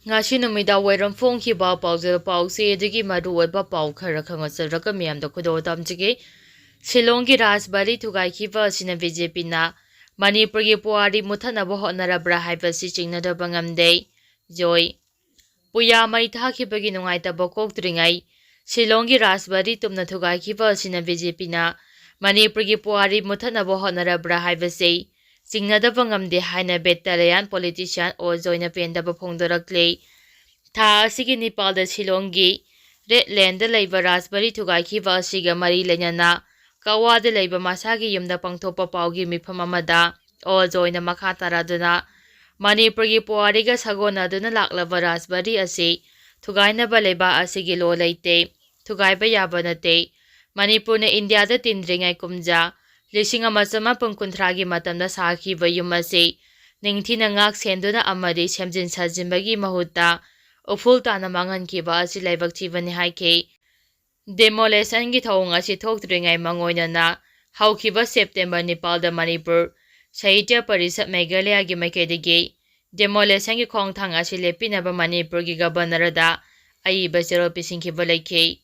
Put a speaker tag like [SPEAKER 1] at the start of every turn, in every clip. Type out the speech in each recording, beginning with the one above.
[SPEAKER 1] Ngasi numida wairam phongkhiba paujal pause adagi maruoiba pau khara khangasaraka miyamda khudodamjige Shillonggi Rajbari thugaikhiba asina BJP na Manipurgi puari muthanaba hotnarabra haibasi chingnadaba ngamde Joy Puya mai thakibagi nungaitaba koktringai Shillonggi Rajbari tumna thugaikhiba asina BJP na Manipurgi puari muthanaba hotnarabra haibasi Chingnadaba ngamde haina battalion politician o joina pendaba phongdorakle Tha asigi Nepalda Shillonggi Redland laiba Rajbari thugaikhiba asiga mari lenyana Kawada laiba masagi yumda pangthopa paugi mifam amada o joina makha taraduna Manipurgi puariga sagonaduna laklaba Rajbari asi thugainaba laiba asigi lo laite thugaiba yaba nate Manipurna India da tindringai kumja Lising amasama pangkuntragi matamda sakhiba yum asi ningthina ngak senduna amadi semjin sajimbagi mahuta uful tana mangankiba asi laibak thibani haike Demolition gi thong asi thokdringai mangoinana haukiba September Nepalda Manipur Sahitya Parisat Meghalaya gi makedigi demolition gi khongthang asi lepinaba Manipur gi governor da aiba zero pisingkiba laike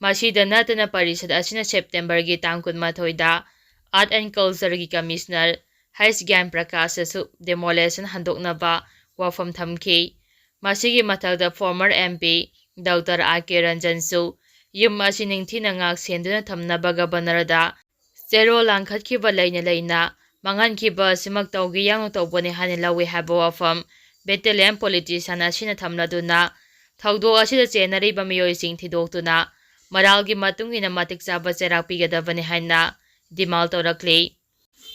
[SPEAKER 1] masida natana Parisat asina September gi tangkun mathoida Art and Culture gi Commissioner Hais Gyan Prakash asu demolition handoknaba wafam thamki masigi mathagda former MP Dr. A.K. Ranjan su yum asi ningthina ngak senduna thamnaba governor da zero langkhatkiba leina mangankiba simak tawgi yang tawboni hani lawi haba wafam battalion politician asina thamladuna thawdo asida chenariba miyoising thidoktuna maralgi matungina matik chaba cherak pigadabani haina dimal torakle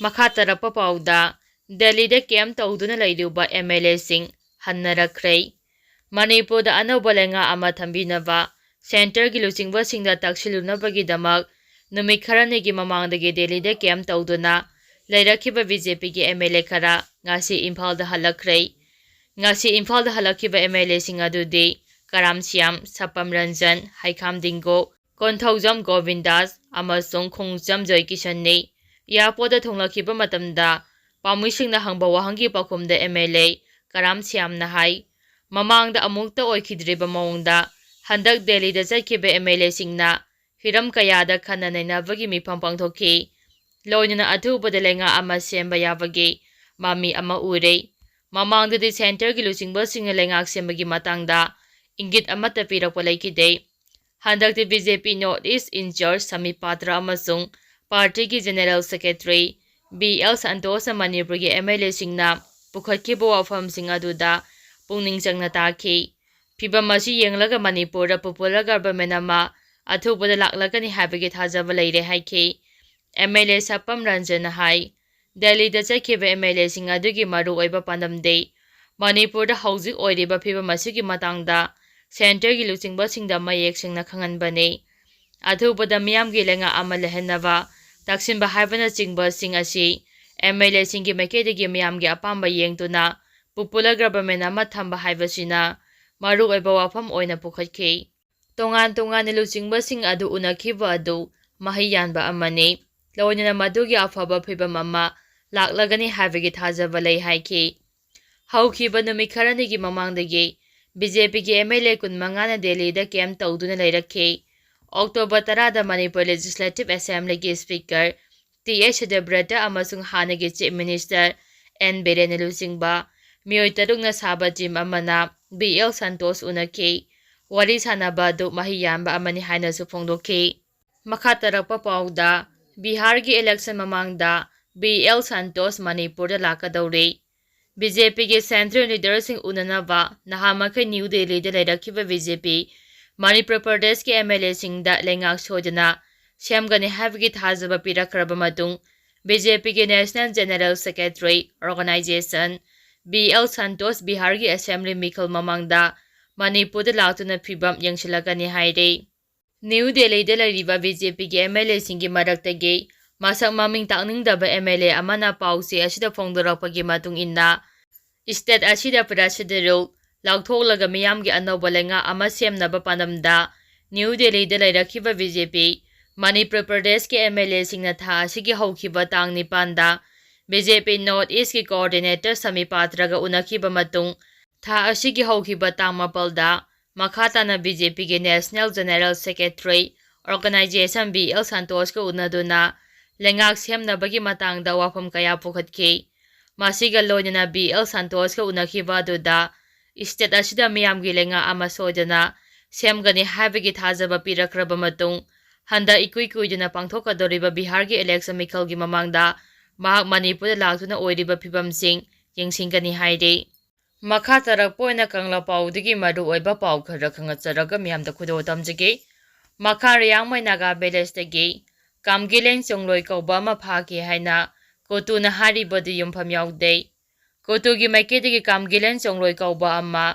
[SPEAKER 1] makha tarapa pauda Delhi da camp tawduna lairuba MLA sing hannarakhrei Manipur da anauba lenga ama thambinaba Center gi luchingba singda taksilunabagi damak numit kharani gi mamangdagi Delhi da camp tawduna lairakhiba BJP gi MLA khara ngasi Imphal da halakhrei ngasi Imphal da halakhiba MLA sing adudi Karamsiam Sapam Ranjan Haikham Dingo Konthaujam Govindas amasung Khongjam Joykishanni Yapoda thonglakhiba matamda pamuisingna hangba wahangi pakhumda MLA Karamsiam na hai mamangda amukta oikhidriba mawngda handak Delhi da chakhiba MLA singna hiram kayada khana nainabagi mifam pangthokhi loinana athubada lenga ama semba yabagi mami ama ure mamangda di center gi luchingba singa lengak sembagi matangda ingit amata pirakpa laikide handak di BJP North East in charge Sami Patra amasung party gi general secretary BL Santos Manipur gi MLA singna pukhatkiba wafam sing aduda pungning changna takhi Fibam asi yenglaga Manipur da popular government ama athubada laklakani habagi thajaba leire haike MLA Sapam Ranjan hai Delhi da chakhiba MLA sing adugi maru oiba pandamde Manipur da hauzik oiriba fibam asigi matangda center gi luchingba singda mayek singna khanganbane athubada miyamgi lenga ama lehenaba taksinba haibana chingba sing asi MLA singi makedegi miyamgi apamba yengtuna popular government ama thamba haibasina maru oiba wafam oina pukhatkhi tongan luchingba sing adu unakhiba adu mahiyanba amane loinana madugi afaba phibam ama laklagani habagi thajaba lei haiki haukhiba numit kharanigi mamangdagi BJP gi MLA kunmangana Delhi da camp tawduna leirakhi October 10 da Manipur Legislative Assembly gi Speaker T.S. Debrata amasung hanagi Chief Minister N. Biren luchingba miyoi tarukna saba team amana BL Santos unaki wari sanaba du mahiyamba amani haina su phongdokhi makha tarakpa pauda Bihar gi election mamangda BL Santos Manipur da lakadauri BJP gi central leaders sing unanaba nahamakha New Delhi da lairakhiba BJP Manipur Pradesh ki MLA sing da lengak sodana semgani habgi thajaba pirakraba matung BJP ki National General Secretary Organization BL Santos Bihar gi Assembly Mikhal mamangda Manipur da laktuna phibam yangsilagani haire New Delhi da lariba BJP gi MLA singi maraktagi masak maming takningdaba MLA amana pause asida phongdorakpagi matung inna state asida prasidiral lauthoklaga miyamgi anauba lenga ama semnaba pandamda New Delhi da lairakhiba BJP Manipur Pradesh ki MLA singna tha asigi haukhiba tang nipanda BJP North East ki coordinator Sami Patra ga unakhiba matung ꯊꯥ ꯑꯁꯤꯒꯤ ꯍꯧꯈꯤꯕ ꯇꯥꯡ 8ꯗ ꯃꯈꯥ ꯇꯥꯅ BJPꯒꯤ national general secretary organisation BL ꯁꯟꯇꯣꯁꯀ ꯎꯅꯗꯨꯅ ꯂꯩꯉꯥꯛ ꯁꯦꯝꯅꯕꯒꯤ ꯃꯇꯥꯡꯗ ꯋꯥꯐꯝ ꯀꯌꯥ ꯄꯨꯈꯠꯈꯤ꯫ ꯃꯁꯤꯒ ꯂꯣꯏꯅꯅ BL ꯁꯟꯇꯣꯁꯀ ꯎꯅꯈꯤꯕ ꯑꯗꯨꯗ ꯏꯁꯇꯦꯠ ꯑꯁꯤꯗ ꯃꯤꯌꯥꯝꯒꯤ ꯂꯩꯉꯥꯛ ꯑꯃ ꯁꯣꯏꯗꯅ ꯁꯦꯝꯒꯅꯤ ꯍꯥꯏꯕꯒꯤ ꯊꯥꯖꯕ ꯄꯤꯔꯛꯈ꯭ꯔꯕ ꯃꯇꯨꯡ ꯍꯟꯗꯛ ꯏꯀꯨꯏ ꯀꯨꯏꯗꯅ ꯄꯥꯡꯊꯣꯛꯀꯗꯧꯔꯤꯕ ꯕꯤꯍꯥꯔꯒꯤ ꯏꯂꯦꯛꯁꯟ ꯃꯤꯈꯜꯒꯤ ꯃꯃꯥꯡꯗ ꯃꯍꯥꯛ ꯃꯅꯤꯄꯨꯔꯗ ꯂꯥꯛꯇꯨꯅ ꯑꯣꯏꯔꯤꯕ ꯐꯤꯚꯝꯁꯤꯡ ꯌꯦꯡꯁꯤꯟꯒꯅꯤ ꯍꯥꯏꯔꯤ꯫ ꯃꯈꯥ ꯇꯥꯔꯛꯄ ꯑꯣꯏꯅ ꯀꯪꯂꯥ ꯄꯥꯎꯗꯒꯤ ꯃꯔꯨꯑꯣꯏꯕ ꯄꯥꯎ ꯈꯔ ꯈꯪꯒꯠꯆꯔꯒ ꯃꯤꯌꯥꯝꯗ ꯈꯨꯗꯣꯜ ꯇꯝꯖꯒꯦ꯫ ꯃꯈꯥꯟ ꯂꯤꯌꯥꯡꯃꯩ ꯅꯥꯒꯥ ꯚꯤꯂꯦꯖꯇꯒꯤ kamginlen ꯆꯣꯡꯂoi ꯀꯧꯕ ꯑꯃ ꯐꯥꯈꯤ ꯍꯥꯏꯅ ꯀꯣꯇꯨꯅ ꯍꯥꯏꯔꯤꯕꯗꯨ ꯌꯨꯝꯐꯝ ꯌꯥꯎꯗꯦ꯫ ꯀꯣꯇꯨꯒꯤ ꯃꯥꯏꯀꯩꯗꯒꯤ kamginlen ꯆꯣꯡꯂoi ꯀꯧꯕ ꯑꯃ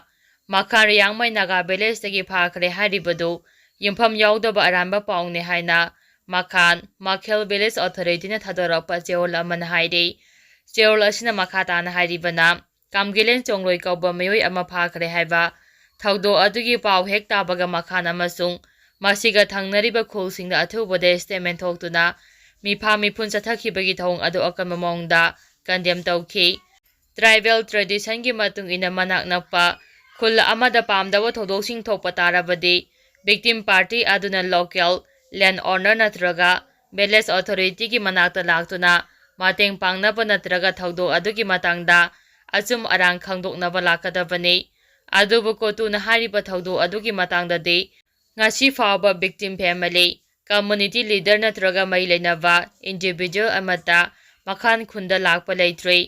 [SPEAKER 1] ꯃꯈꯥꯟ ꯂꯤꯌꯥꯡꯃꯩ ꯅꯥꯒꯥ ꯚꯤꯂꯦꯖꯇꯒꯤ ꯐꯥꯈ꯭ꯔꯦ ꯍꯥꯏꯔꯤꯕꯗꯨ ꯌꯨꯝꯐꯝ ꯌꯥꯎꯗꯕ ꯑꯔꯥꯟꯕ ꯄꯥꯎꯅꯤ ꯍꯥꯏꯅ ꯃꯈꯦꯜ ꯚꯤꯂꯦꯖ ꯑꯣꯊꯣꯔꯤꯇꯤꯅ ꯊꯥꯗꯣꯔꯛꯄ ꯆꯦꯔꯣꯜ ꯑꯃꯅ ꯍꯥꯏꯔꯤ꯫ ꯆꯦꯔꯣꯜ ꯑꯁꯤꯅ ꯃꯈꯥ ꯇꯥꯅ ꯍꯥꯏꯔꯤꯕꯅ kamginlen ꯆꯣꯡꯂoi ꯀꯧꯕ ꯃꯤꯑꯣꯏ ꯑꯃ ꯐꯥꯈ꯭ꯔꯦ ꯍꯥꯏꯕ ꯊꯧꯗꯣꯛ ꯑꯗꯨꯒꯤ ꯄꯥꯎ ꯍꯦꯛ ꯇꯥꯕꯒ ꯃꯈꯥꯟ ꯑꯃꯁꯨꯡ ꯃꯁꯤꯒ ꯊꯪꯅꯔꯤꯕ ꯈꯨꯜꯁꯤꯡꯗ ꯑꯊꯨꯕꯗ ꯁ꯭ꯇꯦꯠꯃꯦꯟꯠ ꯊꯣꯛꯇꯨꯅ ꯃꯤꯐꯥ ꯃꯤꯐꯨꯟ ꯆꯠꯊꯈꯤꯕꯒꯤ ꯊꯧꯑꯣꯡ ꯑꯗꯨ ꯑꯀꯟꯕ ꯃꯑꯣꯡꯗ ꯀꯟꯗꯦꯝ ꯇꯧꯈꯤ꯫ ꯇ꯭ꯔꯥꯏꯕꯦꯜ ꯇ꯭ꯔꯦꯗꯤꯁꯟꯒꯤ ꯃꯇꯨꯡ ꯏꯟꯅ ꯃꯅꯥꯛ ꯅꯛꯄ ꯈꯨꯜ ꯑꯃꯗ ꯄꯥꯝꯗꯕ ꯊꯧꯗꯣꯛꯁꯤꯡ ꯊꯣꯛꯄ ꯇꯥꯔꯕꯗꯤ ꯚꯤꯛꯇꯤꯝ ꯄꯥꯔꯇꯤ ꯑꯗꯨꯅ ꯂꯣꯀꯦꯜ ꯂꯦꯟꯗ ꯑꯣꯅꯔ ꯅꯠꯇ꯭ꯔꯒ ꯚꯤꯂꯦꯖ ꯑꯣꯊꯣꯔꯤꯇꯤꯒꯤ ꯃꯅꯥꯛꯇ ꯂꯥꯛꯇꯨꯅ ꯃꯇꯦꯡ ꯄꯥꯡꯅꯕ ꯅꯠꯇ꯭ꯔꯒ ꯊꯧꯗꯣꯛ ꯑꯗꯨꯒꯤ ꯃꯇꯥꯡꯗ ꯑꯆꯨꯝ ꯑꯔꯥꯟ ꯈꯪꯗꯣꯛꯅꯕ ꯂꯥꯛꯀꯗꯕꯅꯤ꯫ ꯑꯗꯨꯕꯨ ꯀꯣꯇꯨꯅ ꯍꯥꯏꯔꯤꯕ ꯊꯧꯗꯣꯛ ꯑꯗꯨꯒꯤ ꯃꯇꯥꯡꯗꯗꯤ ꯉꯁꯤ ꯐꯥꯎꯕ ꯚꯤꯛꯇꯤꯝ ꯐꯦꯃꯤꯂꯤ, ꯀꯝꯃꯨꯅꯤꯇꯤ ꯂꯤꯗꯔ ꯅꯠꯇ꯭ꯔꯒ ꯃꯔꯤ ꯂꯩꯅꯕ ꯏꯟꯗꯤꯚꯤꯖꯨꯑꯦꯜ ꯑꯃꯠꯇ ꯃꯈꯥꯟ ꯈꯨꯟꯗ ꯂꯥꯛꯄ ꯂꯩꯇ꯭ꯔꯤ꯫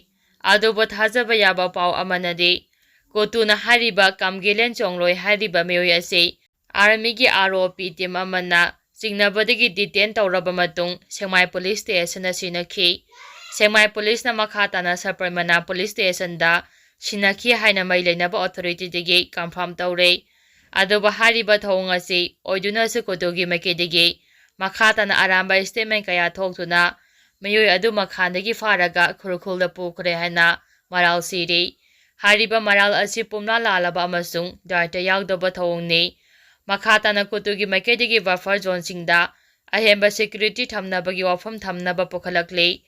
[SPEAKER 1] ꯑꯗꯨꯕꯨ ꯊꯥꯖꯕ ꯌꯥꯕ ꯄꯥꯎ ꯑꯃꯅꯗꯤ ꯀꯣꯇꯨꯅ ꯍꯥꯏꯔꯤꯕ kamginlen ꯆꯣꯡꯂoi ꯍꯥꯏꯔꯤꯕ ꯃꯤꯑꯣꯏ ꯑꯁꯤ ꯑꯥꯔꯃꯤꯒꯤ ROP ꯇꯤꯝ ꯑꯃꯅ ꯆꯤꯡꯅꯕꯗꯒꯤ ꯗꯤꯇꯦꯟ ꯇꯧꯔꯕ ꯃꯇꯨꯡ ꯁꯦꯛꯃꯥꯏ ꯄꯨꯂꯤꯁ ꯁ꯭ꯇꯦꯁꯟꯗ ꯁꯤꯟꯅꯈꯤ꯫ ꯁꯦꯛꯃꯥꯏ ꯄꯨꯂꯤꯁꯅ ꯃꯈꯥ ꯇꯥꯅ ꯁꯄꯔꯃꯅꯥ ꯄꯨꯂꯤꯁ ꯁ꯭ꯇꯦꯁꯟꯗ ꯁꯤꯟꯅꯈꯤ ꯍꯥꯏꯅ ꯃꯔꯤ ꯂꯩꯅꯕ ꯑꯣꯊꯣꯔꯤꯇꯤꯗꯒꯤ ꯀꯟꯐꯥꯔꯝ ꯇꯧꯔꯦ꯫ ꯑꯗꯨꯕꯨ ꯍꯥꯏꯔꯤꯕ ꯊꯧꯑꯣꯡ ꯑꯁꯤ ꯑꯣꯏꯗꯨꯅꯁꯨ ꯀꯣꯇꯨꯒꯤ ꯃꯥꯏꯀꯩꯗꯒꯤ ꯃꯈꯥ ꯇꯥꯅ ꯑꯔꯥꯟꯕ ꯁ꯭ꯇꯦꯠꯃꯦꯟꯠ ꯀꯌꯥ ꯊꯣꯛꯇꯨꯅ ꯃꯤꯑꯣꯏ ꯑꯗꯨ ꯃꯈꯥꯟꯗꯒꯤ ꯐꯥꯔꯒ ꯈꯨꯔꯈꯨꯜꯗ ꯄꯨꯈ꯭ꯔꯦ ꯍꯥꯏꯅ ꯃꯔꯥꯜ ꯁꯤꯔꯤ꯫ ꯍꯥꯏꯔꯤꯕ ꯃꯔꯥꯜ ꯑꯁꯤ ꯄꯨꯝꯅ ꯂꯥꯜꯂꯕ ꯑꯃꯁꯨꯡ ꯗꯥꯏꯇ ꯌꯥꯎꯗꯕ ꯊꯧꯑꯣꯡꯅꯤ꯫ ꯃꯈꯥ ꯇꯥꯅ ꯀꯣꯇꯨꯒꯤ ꯃꯥꯏꯀꯩꯗꯒꯤ ꯕꯐꯔ ꯖꯣꯟꯁꯤꯡꯗ ꯑꯍꯦꯟꯕ ꯁꯦꯀ꯭ꯌꯨꯔꯤꯇꯤ ꯊꯝꯅꯕꯒꯤ ꯋꯥꯐꯝ ꯊꯝꯅꯕ ꯄꯨꯈꯠꯂꯛꯂꯤ꯫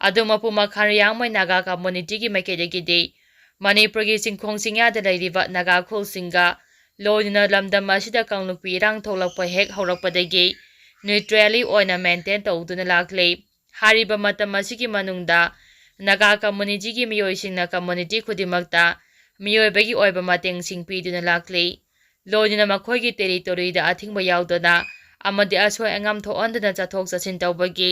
[SPEAKER 1] ꯑꯗꯨꯃꯛꯄꯨ ꯃꯈꯥꯟ ꯂꯤꯌꯥꯡꯃꯩ ꯅꯥꯒꯥ ꯀꯝꯃꯨꯅꯤꯇꯤꯒꯤ ꯃꯥꯏꯀꯩꯗꯒꯤꯗꯤ ꯃꯅꯤꯄꯨꯔꯒꯤ ꯆꯤꯡꯈꯣꯡ ꯆꯤꯡꯌꯥꯗ ꯂꯩꯔꯤꯕ ꯅꯥꯒꯥ ꯈꯨꯜꯁꯤꯡꯒ ꯂꯣꯏꯅꯅ ꯂꯝꯗꯝ ꯑꯁꯤꯗ ꯀꯥꯡꯂꯨꯞꯀꯤ ꯏꯔꯥꯡ ꯊꯣꯛꯂꯛꯄ ꯍꯦꯛ ꯍꯧꯔꯛꯄꯗꯒꯤ ꯅ꯭ꯌꯨꯇ꯭ꯔꯦꯜꯂꯤ ꯑꯣꯏꯅ ꯃꯦꯟꯇꯦꯟ ꯇꯧꯗꯨꯅ ꯂꯥꯛꯂꯤ꯫ ꯍꯥꯏꯔꯤꯕ ꯃꯇꯝ ꯑꯁꯤꯒꯤ ꯃꯅꯨꯡꯗ ꯅꯥꯒꯥ ꯀꯝꯃꯨꯅꯤꯇꯤꯒꯤ ꯃꯤꯑꯣꯏꯁꯤꯡꯅ ꯀꯝꯃꯨꯅꯤꯇꯤ ꯈꯨꯗꯤꯡꯃꯛꯇ ꯃꯤꯑꯣꯏꯕꯒꯤ ꯑꯣꯏꯕ ꯃꯇꯦꯡꯁꯤꯡ ꯄꯤꯗꯨꯅ ꯂꯥꯛꯂꯤ꯫ ꯂꯣꯏꯅꯅ ꯃꯈꯣꯏꯒꯤ ꯇꯦꯔꯤꯇꯣꯔꯤꯗ ꯑꯊꯤꯡꯕ ꯌꯥꯎꯗꯅ ꯑꯃꯗꯤ ꯑꯁꯣꯏ ꯑꯉꯥꯝ ꯊꯣꯛꯍꯟꯗꯅ ꯆꯠꯊꯣꯛ ꯆꯠꯁꯤꯟ ꯇꯧꯕꯒꯤ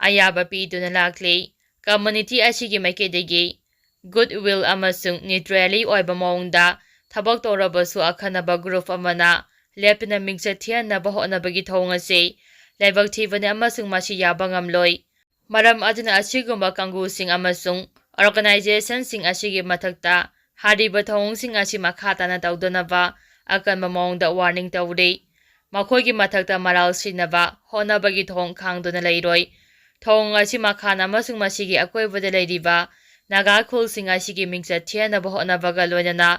[SPEAKER 1] ꯑꯌꯥꯕ ꯄꯤꯗꯨꯅ ꯂꯥꯛꯂꯤ꯫ ꯀꯝꯃꯨꯅꯤꯇꯤ ꯑꯁꯤꯒꯤ ꯃꯥꯏꯀꯩꯗꯒꯤ ꯒꯨꯗ ꯋꯤꯜ ꯑꯃꯁꯨꯡ ꯅ꯭ꯌꯨꯇ꯭ꯔꯦꯜꯂꯤ ꯑꯣꯏꯕ ꯃꯑꯣꯡꯗ ꯊꯕꯛ ꯇꯧꯔꯕꯁꯨ ꯑꯈꯟꯅꯕ ꯒ꯭ꯔꯨꯞ ꯑꯃꯅ ꯂꯦꯞꯇꯅ ꯃꯤꯡꯆꯠ ꯊꯤꯍꯟꯅꯕ ꯍꯣꯠꯅꯕꯒꯤ ꯊꯧꯑꯣꯡ ꯑꯁꯤ ꯂꯥꯏꯕꯛ ꯊꯤꯕꯅꯤ ꯑꯃꯁꯨꯡ ꯃꯁꯤ ꯌꯥꯕ ꯉꯝꯂꯣꯏ꯫ ꯃꯔꯝ ꯑꯗꯨꯅ ꯑꯁꯤꯒꯨꯝꯕ ꯀꯥꯡꯕꯨꯁꯤꯡ ꯑꯃꯁꯨꯡ ꯑꯣꯔꯒꯅꯥꯏꯖꯦꯁꯟꯁꯤꯡ ꯑꯁꯤꯒꯤ ꯃꯊꯛꯇ ꯍꯥꯏꯔꯤꯕ ꯊꯧꯑꯣꯡꯁꯤꯡ ꯑꯁꯤ ꯃꯈꯥ ꯇꯥꯅ ꯇꯧꯗꯅꯕ ꯑꯀꯟꯕ ꯃꯑꯣꯡꯗ ꯋꯥꯔꯅꯤꯡ ꯇꯧꯔꯤ꯫ ꯃꯈꯣꯏꯒꯤ ꯃꯊꯛꯇ ꯃꯔꯥꯜ ꯁꯤꯅꯕ ꯍꯣꯠꯅꯕꯒꯤ ꯊꯣꯡ ꯈꯥꯡꯗꯨꯅ ꯂꯩꯔꯣꯏ꯫ ꯊꯧꯑꯣꯡ ꯑꯁꯤ ꯃꯈꯥꯟ ꯑꯃꯁꯨꯡ ꯃꯁꯤꯒꯤ ꯑꯀꯣꯏꯕꯗ ꯂꯩꯔꯤꯕ ꯅꯥꯒꯥ ꯈꯨꯜꯁꯤꯡ ꯑꯁꯤꯒꯤ ꯃꯤꯡꯆꯠ ꯊꯤꯍꯟꯅꯕ ꯍꯣꯠꯅꯕꯒ ꯂꯣꯏꯅꯅ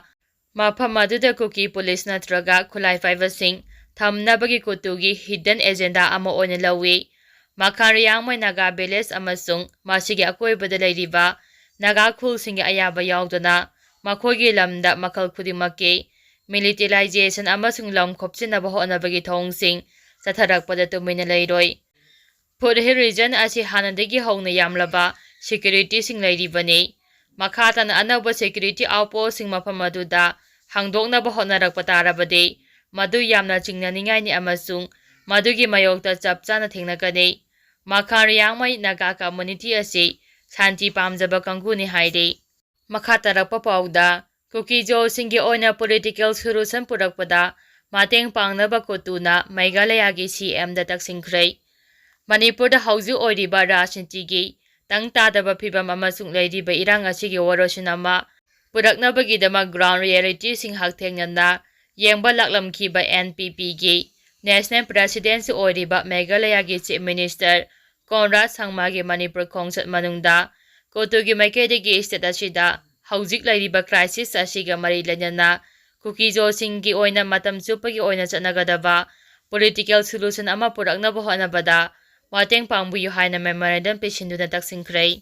[SPEAKER 1] ꯃꯐꯝ ꯑꯗꯨꯗ ꯀꯨꯀꯤ ꯄꯨꯂꯤꯁ ꯅꯠꯇ꯭ꯔꯒ ꯈꯨꯠꯂꯥꯏ ꯄꯥꯏꯕꯁꯤꯡ ꯊꯝꯅꯕꯒꯤ ꯀꯣꯇꯨꯒꯤ ꯍꯤꯗꯟ ꯑꯦꯖꯦꯟꯗꯥ ꯑꯃ ꯑꯣꯏꯅ ꯂꯧꯏ꯫ ꯃꯈꯥꯟ ꯂꯤꯌꯥꯡꯃꯩ ꯅꯥꯒꯥ ꯚꯤꯂꯦꯖ ꯑꯃꯁꯨꯡ ꯃꯁꯤꯒꯤ ꯑꯀꯣꯏꯕꯗ ꯂꯩꯔꯤꯕ ꯅꯥꯒꯥ ꯈꯨꯜꯁꯤꯡꯒꯤ ꯑꯌꯥꯕ ꯌꯥꯎꯗꯅ ꯃꯈꯣꯏꯒꯤ ꯂꯝꯗ ꯃꯈꯜ ꯈꯨꯗꯤꯡꯃꯛꯀꯤ ꯃꯤꯂꯤꯇꯦꯔꯥꯏꯖꯦꯁꯟ ꯑꯃꯁꯨꯡ ꯂꯝ ꯈꯣꯞꯆꯤꯟꯅꯕ ꯍꯣꯠꯅꯕꯒꯤ ꯊꯧꯑꯣꯡꯁꯤꯡ ꯆꯠꯊꯔꯛꯄꯗ ꯇꯨꯃꯤꯟꯅ ꯂꯩꯔꯣꯏ꯫ ꯐꯨꯠ ꯍꯤꯜ ꯔꯤꯖꯟ ꯑꯁꯤ ꯍꯥꯟꯅꯗꯒꯤ ꯍꯧꯅ ꯌꯥꯝꯂꯕ ꯁꯦꯀ꯭ꯌꯨꯔꯤꯇꯤꯁꯤꯡ ꯂꯩꯔꯤꯕꯅꯤ꯫ ꯃꯈꯥ ꯇꯥꯅ ꯑꯅꯧꯕ ꯁꯦꯀ꯭ꯌꯨꯔꯤꯇꯤ ꯑꯥꯎꯠꯄꯣꯁ꯭ꯠꯁꯤꯡ ꯃꯐꯝ ꯑꯗꯨꯗ ꯍꯥꯡꯗꯣꯛꯅꯕ ꯍꯣꯠꯅꯔꯛꯄ ꯇꯥꯔꯕꯗꯤ ꯃꯗꯨ ꯌꯥꯝꯅ ꯆꯤꯡꯅꯅꯤꯡꯉꯥꯏꯅꯤ ꯑꯃꯁꯨꯡ ꯃꯗꯨꯒꯤ ꯃꯥꯌꯣꯛꯇ ꯆꯞ ꯆꯥꯅ ꯊꯦꯡꯅꯒꯅꯤ꯫ ꯃꯈꯥꯟ ꯂꯤꯌꯥꯡꯃꯩ ꯅꯥꯒꯥ ꯀꯝꯃꯨꯅꯤꯇꯤ ꯑꯁꯤ ꯁꯥꯟꯇꯤ ꯄꯥꯝꯖꯕ ꯀꯥꯡꯕꯨꯅꯤ ꯍꯥꯏꯔꯤ꯫ ꯃꯈꯥ ꯇꯥꯔꯛꯄ ꯄꯥꯎꯗ ꯀꯨꯀꯤꯖꯣꯁꯤꯡꯒꯤ ꯑꯣꯏꯅ ꯄꯣꯂꯤꯇꯤꯀꯦꯜ ꯁꯣꯂꯨꯁꯟ ꯄꯨꯔꯛꯄꯗ ꯃꯇꯦꯡ ꯄꯥꯡꯅꯕ ꯀꯣꯇꯨꯅ ꯃꯦꯘꯥꯂꯌꯥꯒꯤ CMꯗ ꯇꯛꯁꯤꯟꯈ꯭ꯔꯦ꯫ ꯃꯅꯤꯄꯨꯔꯗ ꯍꯧꯖꯤꯛ ꯑꯣꯏꯔꯤꯕ ꯔꯥꯖꯅꯤꯇꯤꯒꯤ ꯇꯪ ꯇꯥꯗꯕ ꯐꯤꯚꯝ ꯑꯃꯁꯨꯡ ꯂꯩꯔꯤꯕ ꯏꯔꯥꯡ ꯑꯁꯤꯒꯤ ꯋꯥꯔꯣꯏꯁꯤꯟ ꯑꯃ ꯄꯨꯔꯛꯅꯕꯒꯤꯗꯃꯛ ꯒ꯭ꯔꯥꯎꯟ ꯔꯤꯌꯦꯂꯤꯇꯤꯁꯤꯡ ꯍꯛꯊꯦꯡꯅꯅ ꯌꯦꯡꯕ ꯂꯥꯛꯂꯝꯈꯤꯕ NPPꯒꯤ ꯅꯦꯁꯅꯦꯜ ꯄ꯭ꯔꯦꯁꯤꯗꯦꯟꯠꯁꯨ ꯑꯣꯏꯔꯤꯕ ꯃꯦꯘꯥꯂꯌꯥꯒꯤ ꯆꯤꯐ ꯃꯤꯅꯤꯁꯇꯔ ꯀꯣꯟꯔꯥꯗ ꯁꯪꯃꯥꯒꯤ ꯃꯅꯤꯄꯨꯔ ꯈꯣꯡꯆꯠ ꯃꯅꯨꯡꯗ ꯀꯣꯇꯨꯒꯤ ꯃꯥꯏꯀꯩꯗꯒꯤ ꯁ꯭ꯇꯦꯠ ꯑꯁꯤꯗ ꯍꯧꯖꯤꯛ ꯂꯩꯔꯤꯕ ꯀ꯭ꯔꯥꯏꯁꯤꯁ ꯑꯁꯤꯒ ꯃꯔꯤ ꯂꯩꯅꯅ ꯀꯨꯀꯤꯖꯣꯁꯤꯡꯒꯤ ꯑꯣꯏꯅ ꯃꯇꯝ ꯆꯨꯞꯄꯒꯤ ꯑꯣꯏꯅ ꯆꯠꯅꯒꯗꯕ ꯄꯣꯂꯤꯇꯤꯀꯦꯜ ꯁꯣꯂꯨꯁꯟ ꯑꯃ ꯄꯨꯔꯛꯅꯕ ꯍꯣꯠꯅꯕꯗ ꯃꯇꯦꯡ ꯄꯥꯡꯕꯤꯌꯨ ꯍꯥꯏꯅ ꯃꯦꯃꯣꯔꯦꯟꯗꯝ ꯄꯤꯁꯤꯟꯗꯨꯅ ꯇꯛꯁꯤꯟꯈ꯭ꯔꯦ꯫